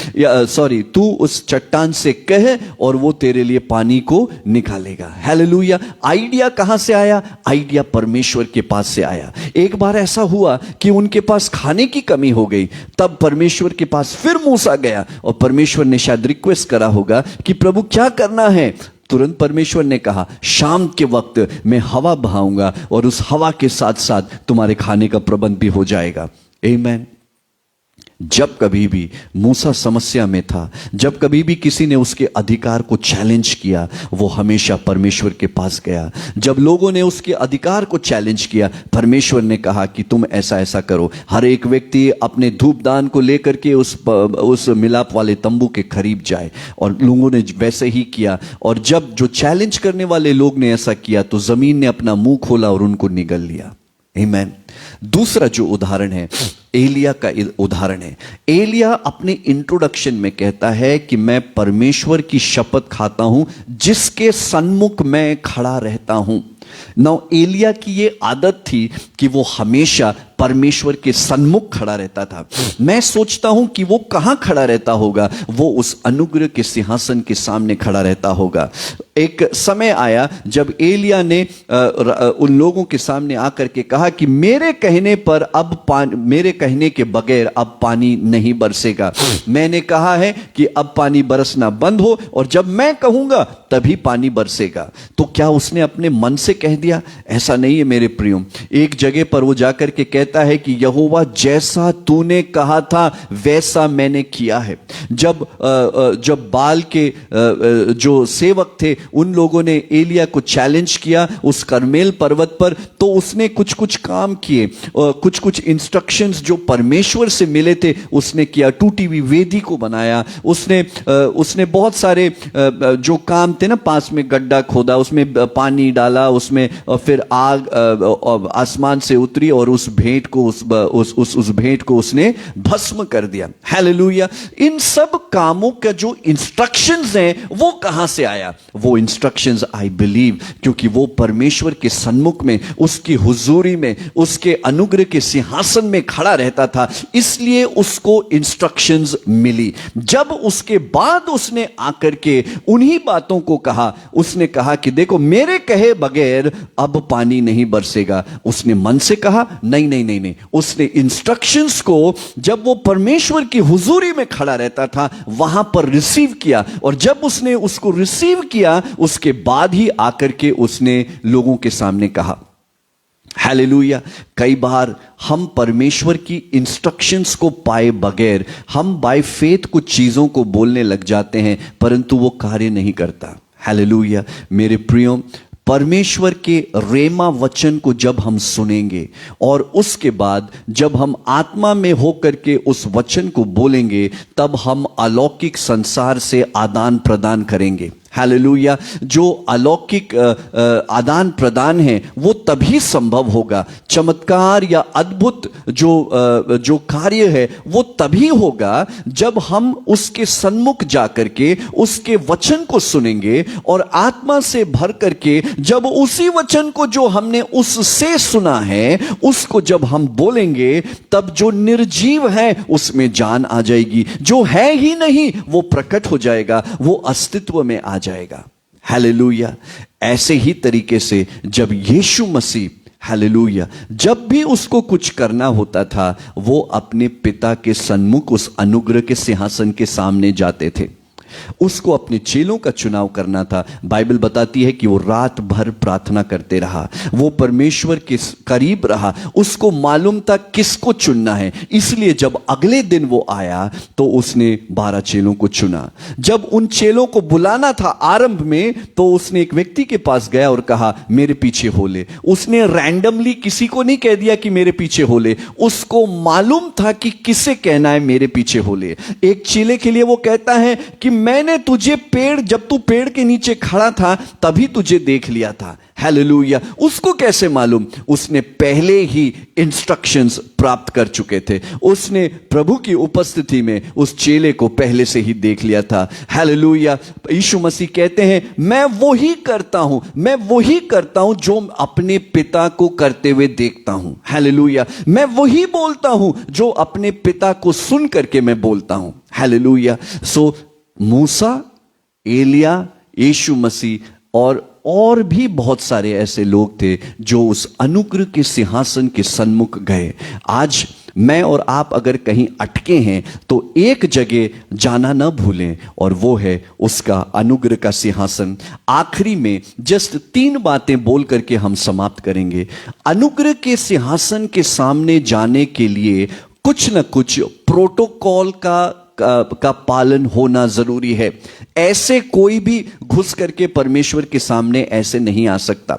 तू उस चट्टान से कह और वो तेरे लिए पानी को निकालेगा। हालेलुया। आइडिया कहां से आया? आइडिया परमेश्वर के पास से आया। एक बार ऐसा हुआ कि उनके पास खाने की कमी हो गई, तब परमेश्वर के पास फिर मूसा गया और परमेश्वर ने शायद रिक्वेस्ट करा होगा कि प्रभु क्या करना है? तुरंत परमेश्वर ने कहा, शाम के वक्त मैं हवा बहाऊंगा और उस हवा के साथ साथ तुम्हारे खाने का प्रबंध भी हो जाएगा। आमीन। जब कभी भी मूसा समस्या में था, जब कभी भी किसी ने उसके अधिकार को चैलेंज किया, वो हमेशा परमेश्वर के पास गया। जब लोगों ने उसके अधिकार को चैलेंज किया, परमेश्वर ने कहा कि तुम ऐसा ऐसा करो। हर एक व्यक्ति अपने धूपदान को लेकर के उस मिलाप वाले तंबू के करीब जाए, और लोगों ने वैसे ही किया। और जब जो चैलेंज करने वाले लोग ने ऐसा किया, तो जमीन ने अपना मुंह खोला और उनको निगल लिया। आमीन। दूसरा जो उदाहरण है, एलिया का उदाहरण है। एलिया अपने इंट्रोडक्शन में कहता है कि मैं परमेश्वर की शपथ खाता हूं जिसके सन्मुख मैं खड़ा रहता हूं। नौ, एलिया की ये आदत थी कि वो हमेशा परमेश्वर के सन्मुख खड़ा रहता था। मैं सोचता हूं कि वो कहां खड़ा रहता होगा? वो उस अनुग्रह के सिंहासन के सामने खड़ा रहता होगा। एक समय आया जब एलिया ने उन लोगों के सामने आकर के कहा कि मेरे कहने पर अब मेरे कहने के बगैर अब पानी नहीं बरसेगा। मैंने कहा है कि अब पानी बरसना बंद हो, और जब मैं कहूंगा तभी पानी बरसेगा। तो क्या उसने अपने मन से कह दिया? ऐसा नहीं है मेरे प्रियो। एक जगह पर वो जाकर के कहता है कि यहोवा जैसा तूने कहा था वैसा मैंने किया है। जब बाल के जो सेवक थे, उन लोगों ने एलिया को चैलेंज किया उस करमेल पर्वत पर, तो उसने कुछ कुछ काम किए, कुछ कुछ इंस्ट्रक्शंस जो परमेश्वर से मिले थे उसने किया। टूटी हुई वेदी को बनाया उसने बहुत सारे जो काम थे ना, पास में गड्ढा खोदा, उसमें पानी डाला, उसमें फिर आग आसमान से उतरी और उस भेंट को उस भेंट को उसने भस्म कर दिया। हालेलुया। इन सब कामों का जो इंस्ट्रक्शंस हैं वो कहां से आया? वो इंस्ट्रक्शंस आई बिलीव क्योंकि वो परमेश्वर के सन्मुख में, उसकी हुजूरी में, उसके अनुग्रह के सिंहासन में खड़ा रहता था, इसलिए उसको इंस्ट्रक्शंस मिली। जब उसके बाद उसने आकर के उन्हीं बातों को कहा, उसने कहा कि देखो मेरे कहे बगैर अब पानी नहीं बरसेगा। उसने मन से कहा? नहीं नहीं नहीं नहीं। उसने इंस्ट्रक्शंस को जब वो परमेश्वर की हुजूरी में खड़ा रहता था वहां पर रिसीव किया, और जब उसने उसको रिसीव किया उसके बाद ही आकर के उसने लोगों के सामने कहा। हालेलुया। कई बार हम परमेश्वर की इंस्ट्रक्शंस को पाए बगैर हम बाय फेथ कुछ चीजों को बोलने लग जाते हैं, परंतु वो कार्य नहीं करता। हालेलुया। मेरे प्रियो, परमेश्वर के रेमा वचन को जब हम सुनेंगे और उसके बाद जब हम आत्मा में होकर के उस वचन को बोलेंगे, तब हम अलौकिक संसार से आदान प्रदान करेंगे। हालेलुया। जो अलौकिक आदान प्रदान है वो तभी संभव होगा, चमत्कार या अद्भुत जो कार्य है वो तभी होगा जब हम उसके सन्मुख जाकर के उसके वचन को सुनेंगे और आत्मा से भर करके जब उसी वचन को जो हमने उससे सुना है उसको जब हम बोलेंगे, तब जो निर्जीव है उसमें जान आ जाएगी, जो है ही नहीं वो प्रकट हो जाएगा, वो अस्तित्व में आ जाएगा। हालेलुया। ऐसे ही तरीके से जब यीशु मसीह, हालेलुया, जब भी उसको कुछ करना होता था वो अपने पिता के सन्मुख उस अनुग्रह के सिंहासन के सामने जाते थे। उसको अपने चेलों का चुनाव करना था। बाइबल बताती है कि वो रात भर प्रार्थना करते रहा, वो परमेश्वर के करीब रहा, उसको मालूम था किसको चुनना है। इसलिए जब अगले दिन वो आया तो उसने 12 चेलों को चुना। जब उन चेलों को बुलाना था आरंभ में तो उसने एक व्यक्ति के पास गया और कहा मेरे पीछे हो ले। उसने रैंडमली किसी को नहीं कह दिया कि मेरे पीछे हो ले, उसको मालूम था कि किसे कहना है मेरे पीछे हो ले। एक चेले के लिए वो कहता है कि मैंने तुझे जब तू पेड़ के नीचे खड़ा था तभी तुझे देख लिया था। हालेलुया। उसको कैसे मालूम? उसने पहले ही इंस्ट्रक्शंस प्राप्त कर चुके थे। उसने प्रभु की उपस्थिति में उस चेले को पहले से ही देख लिया था। हालेलुया। यीशु मसीह कहते हैं मैं वही करता हूं जो अपने पिता को करते हुए देखता हूं। हालेलुया। मैं वही बोलता हूं जो अपने पिता को सुन करके मैं बोलता हूं। हालेलुया। सो मूसा, एलिया, यीशु मसीह और भी बहुत सारे ऐसे लोग थे जो उस अनुग्रह के सिंहासन के सन्मुख गए। आज मैं और आप अगर कहीं अटके हैं तो एक जगह जाना ना भूलें और वो है उसका अनुग्रह का सिंहासन। आखिरी में जस्ट 3 बातें बोल करके हम समाप्त करेंगे। अनुग्रह के सिंहासन के सामने जाने के लिए कुछ न कुछ प्रोटोकॉल का पालन होना जरूरी है। ऐसे कोई भी घुस करके परमेश्वर के सामने ऐसे नहीं आ सकता।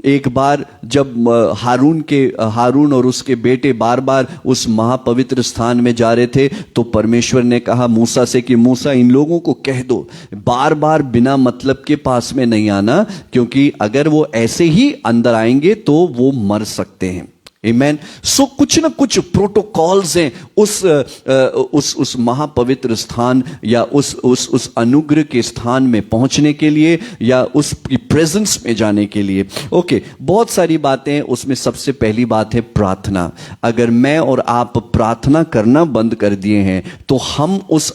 एक बार जब हारून और उसके बेटे बार बार उस महापवित्र स्थान में जा रहे थे तो परमेश्वर ने कहा मूसा से कि मूसा इन लोगों को कह दो बार बार बिना मतलब के पास में नहीं आना, क्योंकि अगर वो ऐसे ही अंदर आएंगे तो वो मर सकते हैं। आमेन। सो कुछ ना कुछ प्रोटोकॉल्स हैं उस महापवित्र स्थान या उस अनुग्रह के स्थान में पहुंचने के लिए या उसकी प्रेजेंस में जाने के लिए। ओके, बहुत सारी बातें। उसमें सबसे पहली बात है प्रार्थना। अगर मैं और आप प्रार्थना करना बंद कर दिए हैं तो हम उस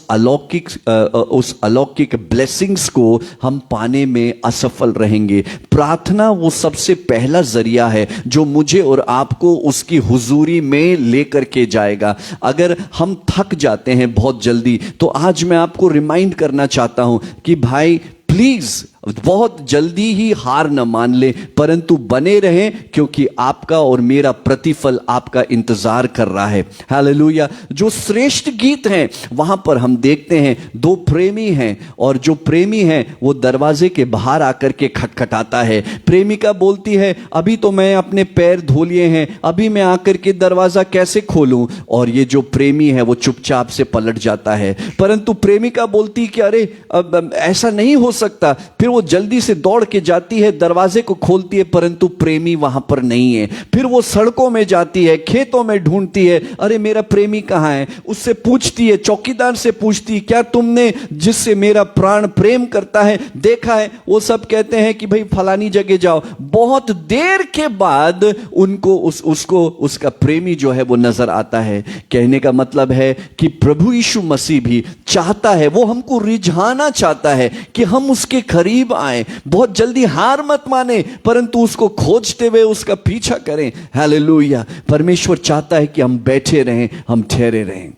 अलौकिक ब्लेसिंग्स को हम पाने में असफल रहेंगे। प्रार्थना वो सबसे पहला जरिया है जो मुझे और आपको उसकी हुजूरी में लेकर के जाएगा। अगर हम थक जाते हैं बहुत जल्दी तो आज मैं आपको रिमाइंड करना चाहता हूं कि भाई प्लीज बहुत जल्दी ही हार न मान ले, परंतु बने रहें, क्योंकि आपका और मेरा प्रतिफल आपका इंतजार कर रहा है। हालेलुया। जो श्रेष्ठ गीत हैं वहां पर हम देखते हैं 2 प्रेमी हैं और जो प्रेमी है वो दरवाजे के बाहर आकर के खटखटाता है। प्रेमिका बोलती है अभी तो मैं अपने पैर धो लिए हैं, अभी मैं आकर के दरवाजा कैसे खोलूं? और ये जो प्रेमी है वो चुपचाप से पलट जाता है। परंतु प्रेमिका बोलती कि अरे अब ऐसा नहीं हो सकता। फिर वो जल्दी से दौड़ के जाती है, दरवाजे को खोलती है, परंतु प्रेमी वहां पर नहीं है। फिर वो सड़कों में जाती है, खेतों में ढूंढती है, अरे मेरा प्रेमी कहां है? उससे पूछती है, चौकीदार से पूछती है, क्या तुमने जिससे मेरा प्राण प्रेम करता है देखा है? वो सब कहते हैं कि भाई फलानी जगह जाओ। बहुत देर के बाद उनको उसका प्रेमी जो है वो नजर आता है। कहने का मतलब है कि प्रभु यीशु मसीह भी चाहता है, वो हमको रिझाना चाहता है कि हम उसके करीब आए। बहुत जल्दी हार मत माने, परंतु उसको खोजते हुए उसका पीछा करें। हालेलुया। परमेश्वर चाहता है कि हम बैठे रहें, हम ठहरे रहें।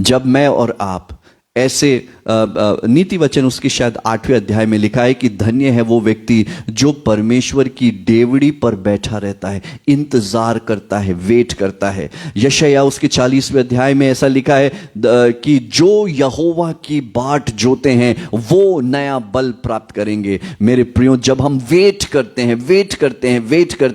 जब मैं और आप ऐसे नीति वचन उसकी शायद 8वें अध्याय में लिखा है कि धन्य है वो व्यक्ति जो परमेश्वर की डेवड़ी पर बैठा रहता है, इंतजार करता है, वेट करता है। यशायाह उसके 40वें अध्याय में ऐसा लिखा है कि जो यहोवा की बाट जोते हैं वो नया बल प्राप्त करेंगे। मेरे प्रियो, जब हम वेट करते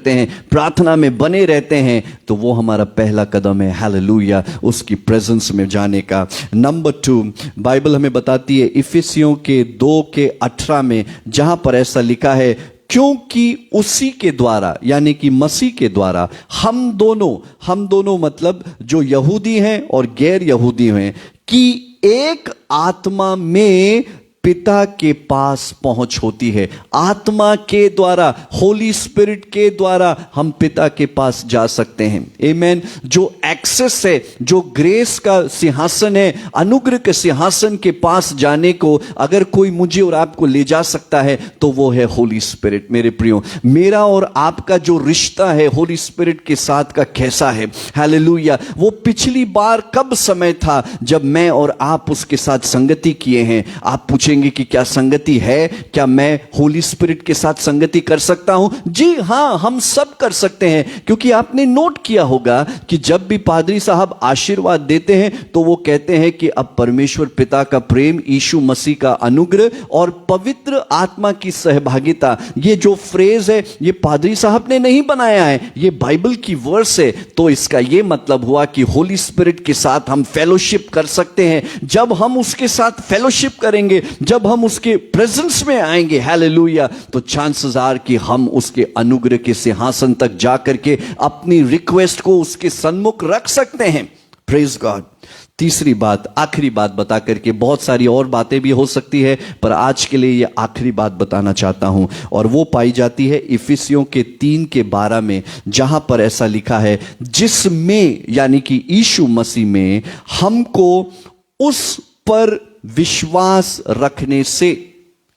हैं, प्रार्थना में बने रहते हैं, तो वो हमारा पहला कदम है हालेलुया उसकी प्रेजेंस में जाने का। नंबर 2, बाइबल हमें बताती है इफिसियों के 2:18 में, जहां पर ऐसा लिखा है, क्योंकि उसी के द्वारा यानी कि मसीह के द्वारा हम दोनों मतलब जो यहूदी हैं और गैर यहूदी हैं, कि एक आत्मा में पिता के पास पहुंच होती है। आत्मा के द्वारा, होली स्पिरिट के द्वारा हम पिता के पास जा सकते हैं। आमेन। जो एक्सेस है, जो ग्रेस का सिंहासन है, अनुग्रह के सिंहासन के पास जाने को अगर कोई मुझे और आपको ले जा सकता है तो वो है होली स्पिरिट। मेरे प्रियो, मेरा और आपका जो रिश्ता है होली स्पिरिट के साथ का कैसा है? हालेलुया। वो पिछली बार कब समय था जब मैं और आप उसके साथ संगति किए हैं? आप पूछेंगे कि क्या संगति है? क्या मैं होली स्पिरिट के साथ संगति कर सकता हूं? जी हां, हम सब कर सकते हैं, क्योंकि आपने नोट किया होगा कि जब भी पादरी साहब आशीर्वाद देते हैं तो वो कहते हैं कि अब परमेश्वर पिता का प्रेम, यीशु मसीह का अनुग्रह और पवित्र आत्मा की सहभागिता, ये जो फ्रेज है ये पादरी साहब ने नहीं बनाया है, ये बाइबल की वर्स है। तो इसका ये मतलब हुआ कि होली स्पिरिट के साथ हम फेलोशिप कर सकते हैं। जब हम उसके साथ फेलोशिप करेंगे, जब हम उसके प्रेजेंस में आएंगे, हालेलुया, तो चांसेस आर कि हम उसके अनुग्रह के सिंहासन तक जाकर के अपनी रिक्वेस्ट को उसके सन्मुख रख सकते हैं। Praise God. तीसरी बात, आखिरी बात बता करके, बहुत सारी और बातें भी हो सकती है पर आज के लिए ये आखिरी बात बताना चाहता हूं, और वो पाई जाती है इफिसियों के 3:12 में, जहां पर ऐसा लिखा है, जिसमें यानी कि यीशु मसीह में हमको उस पर विश्वास रखने से,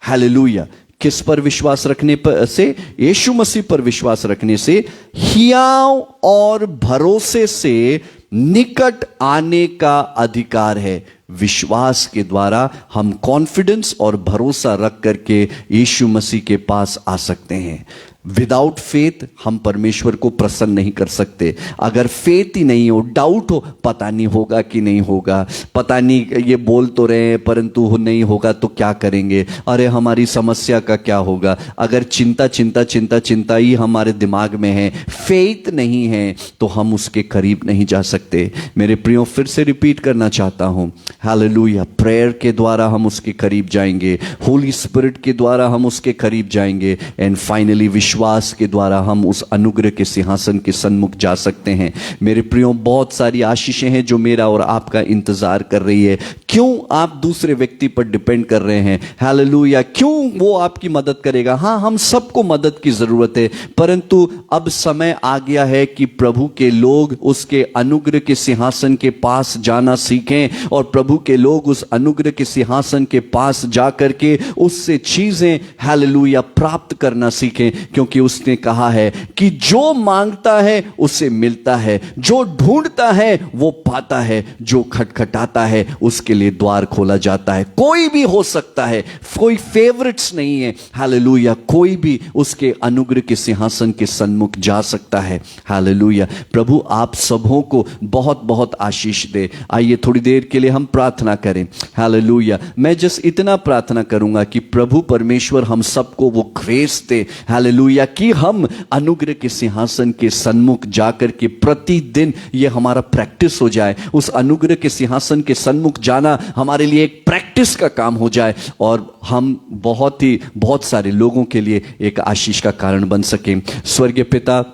हालेलुया, किस पर विश्वास रखने पर से? यीशु मसीह पर विश्वास रखने से हियाव और भरोसे से निकट आने का अधिकार है। विश्वास के द्वारा हम कॉन्फिडेंस और भरोसा रख करके यीशु मसीह के पास आ सकते हैं। विदाउट फेथ हम परमेश्वर को प्रसन्न नहीं कर सकते। अगर फेथ ही नहीं हो, डाउट हो, पता नहीं होगा कि नहीं होगा, पता नहीं, ये बोल तो रहे हैं परंतु नहीं होगा तो क्या करेंगे, अरे हमारी समस्या का क्या होगा, अगर चिंता ही हमारे दिमाग में है, फेथ नहीं है, तो हम उसके करीब नहीं जा सकते। मेरे प्रियो, फिर से रिपीट करना चाहता हूं, हालेलुया, प्रेयर के द्वारा हम उसके करीब जाएंगे, होली स्पिरिट के द्वारा हम उसके करीब जाएंगे, एंड फाइनली विश्वास के द्वारा हम उस अनुग्रह के सिंहासन के सन्मुख जा सकते हैं। मेरे प्रियो, बहुत सारी आशीषें हैं जो मेरा और आपका इंतजार कर रही है। क्यों आप दूसरे व्यक्ति पर डिपेंड कर रहे हैं? हालेलुया। क्यों वो आपकी मदद करेगा? हाँ, हम सबको मदद की जरूरत है, परंतु अब समय आ गया है कि प्रभु के लोग उसके अनुग्रह के सिंहासन के पास जाना सीखें, और प्रभु के लोग उस अनुग्रह के सिंहासन के पास जाकर के उससे चीजें, हालेलुया, प्राप्त करना सीखें, क्योंकि उसने कहा है कि जो मांगता है उसे मिलता है, जो ढूंढता है वो पाता है, जो खटखटाता है उसके लिए द्वार खोला जाता है। कोई भी हो सकता है, कोई फेवरेट्स नहीं है, हालेलुया, कोई भी उसके अनुग्रह के सिंहासन के सन्मुख जा सकता है। हालेलुया। प्रभु आप सबों को बहुत बहुत आशीष दे। आइए थोड़ी देर के लिए हम प्रार्थना करें। हालेलुया। मैं जस्ट इतना प्रार्थना करूंगा कि प्रभु परमेश्वर हम सबको वो ग्रेस दे, हालेलुया, कि हम अनुग्रह के सिंहासन के सन्मुख जाकर के प्रतिदिन ये हमारा प्रैक्टिस हो जाए। उस अनुग्रह के सिंहासन के सन्मुख जाना हमारे लिए एक प्रैक्टिस का काम हो जाए, और हम बहुत सारे लोगों के लिए एक आशीष का कारण बन सकें। स्वर्गीय पिता,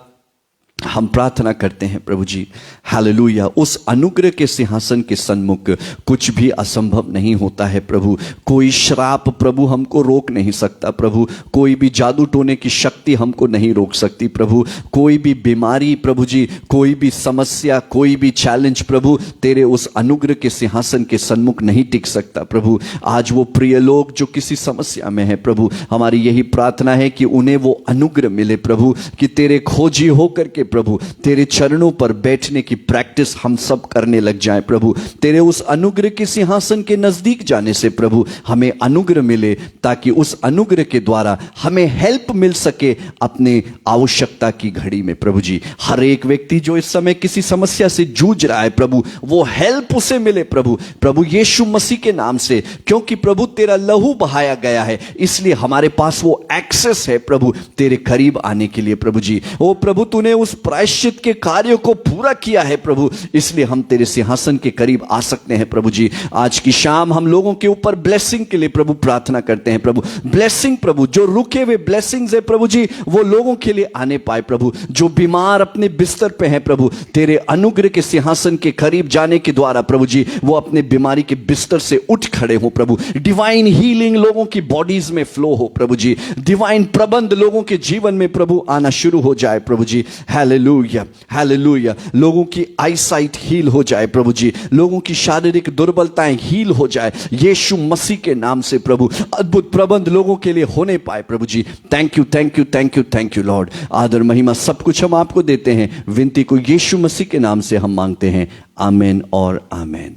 हम प्रार्थना करते हैं प्रभु जी, हालेलुया, उस अनुग्रह के सिंहासन के सन्मुख कुछ भी असंभव नहीं होता है प्रभु। कोई श्राप प्रभु हमको रोक नहीं सकता प्रभु, कोई भी जादू टोने की शक्ति हमको नहीं रोक सकती प्रभु, कोई भी बीमारी प्रभु जी, कोई भी समस्या, कोई भी चैलेंज प्रभु तेरे उस अनुग्रह के सिंहासन के सन्मुख नहीं टिक सकता प्रभु। आज वो प्रिय लोग जो किसी समस्या में है प्रभु, हमारी यही प्रार्थना है कि उन्हें वो अनुग्रह मिले प्रभु, कि तेरे खोजी होकर के प्रभु तेरे चरणों पर बैठने की प्रैक्टिस हम सब करने लग जाएं प्रभु। तेरे उस अनुग्रह के सिंहासन के नजदीक जाने से प्रभु हमें अनुग्रह मिले, ताकि उस अनुग्रह के द्वारा हमें हेल्प मिल सके अपने आवश्यकता की घड़ी में प्रभु जी। हर एक व्यक्ति जो इस समय किसी समस्या से जूझ रहा है प्रभु, वो हेल्प उसे मिले प्रभु, प्रभु यीशु मसीह के नाम से, क्योंकि प्रभु तेरा लहू बहाया गया है, इसलिए हमारे पास वो एक्सेस है प्रभु तेरे करीब आने के लिए प्रभु जी। ओ प्रभु, तूने उस प्रायश्चित के कार्यों को पूरा किया है प्रभु, इसलिए हम तेरे सिंहासन के करीब आ सकते हैं प्रभु जी। आज की शाम हम लोगों के ऊपर ब्लेसिंग के लिए प्रभु प्रार्थना करते हैं प्रभु। ब्लेसिंग प्रभु, जो रुके हुए ब्लेसिंग्स है प्रभु जी, वो लोगों के लिए आने पाए प्रभु। जो बीमार अपने बिस्तर पे हैं प्रभु, तेरे अनुग्रह के सिंहासन के करीब जाने के द्वारा प्रभु जी वो अपने बीमारी के बिस्तर से उठ खड़े हो प्रभु। डिवाइन हीलिंग लोगों की बॉडीज में फ्लो हो प्रभु जी। डिवाइन प्रबंध लोगों के जीवन में प्रभु आना शुरू हो जाए प्रभु जी। Hallelujah, hallelujah. लोगों की आईसाइट हील हो जाए प्रभु जी। लोगों की शारीरिक दुर्बलताएं हील हो जाए यीशु मसीह के नाम से प्रभु। अद्भुत प्रबंध लोगों के लिए होने पाए प्रभु जी। Thank you, thank you, thank you, thank you Lord. आदर महिमा सब कुछ हम आपको देते हैं। विनती को यीशु मसीह के नाम से हम मांगते हैं। आमीन और आमीन।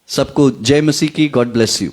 सबको जय मसीह की। God bless you.